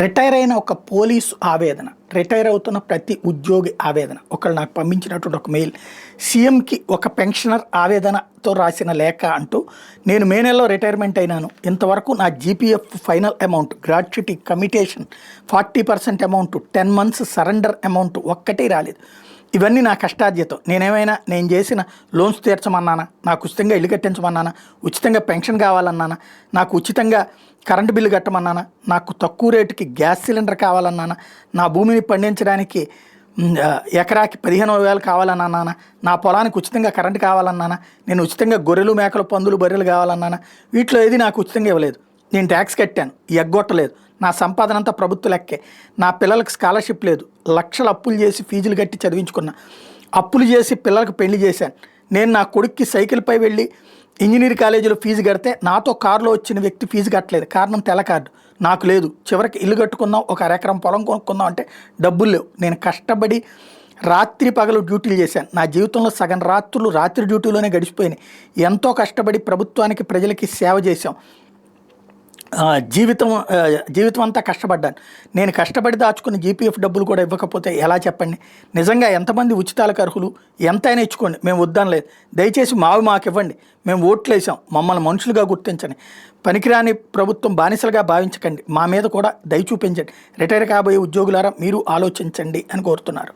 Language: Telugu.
రిటైర్ అయిన ఒక పోలీసు ఆవేదన, రిటైర్ అవుతున్న ప్రతి ఉద్యోగి ఆవేదన. ఒకళ్ళు నాకు పంపించినటువంటి ఒక మెయిల్, సీఎంకి ఒక పెన్షనర్ ఆవేదనతో రాసిన లేఖ అంటూ, నేను మే నెలలో రిటైర్మెంట్ అయినాను, ఇంతవరకు నా GPF final amount, gratuity, commutation 40% amount, 10 months surrender amount ఒక్కటే రాలేదు. ఇవన్నీ నా కష్టార్జితం. నేను చేసిన లోన్స్ తీర్చమన్నానా, నాకు ఉచితంగా ఇల్లు కట్టించమన్నానా, ఉచితంగా పెన్షన్ కావాలన్నానా, నాకు ఉచితంగా కరెంటు బిల్లు కట్టమన్నానా, నాకు తక్కువ రేటుకి గ్యాస్ సిలిండర్ కావాలన్నానా, నా భూమిని పండించడానికి ఎకరాకి 15,000 కావాలన్నానా, నా పొలానికి ఉచితంగా కరెంటు కావాలన్నానా, నేను ఉచితంగా గొర్రెలు మేకలు పందులు బర్రెలు కావాలన్నానా, వీటిలో ఏది నాకు ఉచితంగా ఇవ్వలేదు. నేను ట్యాక్స్ కట్టాను, ఎగ్గొట్టలేదు. నా సంపాదన అంతా ప్రభుత్వ లెక్కే. నా పిల్లలకు స్కాలర్షిప్ లేదు, లక్షలు అప్పులు చేసి ఫీజులు కట్టి చదివించుకున్నా, అప్పులు చేసి పిల్లలకు పెళ్లి చేశాను. నేను నా కొడుక్కి సైకిల్పై వెళ్ళి ఇంజనీర్ కాలేజీలో ఫీజు కడితే నాతో కారులో వచ్చిన వ్యక్తి ఫీజు కట్టలేదు. కారణం తెల్ల కార్డు నాకు లేదు. చివరికి ఇల్లు కట్టుకుందాం, ఒక ఎకరం పొలం కొనుక్కుందాం అంటే డబ్బులు లేవు. నేను కష్టపడి రాత్రి పగలు డ్యూటీలు చేశాను. నా జీవితంలో సగం రాత్రులు రాత్రి డ్యూటీలోనే గడిచిపోయినాయి. ఎంతో కష్టపడి ప్రభుత్వానికి ప్రజలకి సేవ చేశాం. జీవితం అంతా కష్టపడ్డాను. నేను కష్టపడి దాచుకున్న జీపీఎఫ్ డబ్బులు కూడా ఇవ్వకపోతే ఎలా చెప్పండి? నిజంగా ఎంతమంది ఉచితాలకు అర్హులు? ఎంతైనా ఇచ్చుకోండి, మేము వద్దనలేదు. దయచేసి మాకు ఇవ్వండి. మేము ఓట్లు వేసాం, మమ్మల్ని మనుషులుగా గుర్తించండి. పనికిరాని ప్రభుత్వం బానిసలుగా భావించకండి. మా మీద కూడా దయ చూపించండి. రిటైర్ కాబోయే ఉద్యోగులారా మీరు ఆలోచించండి అని కోరుతున్నారు.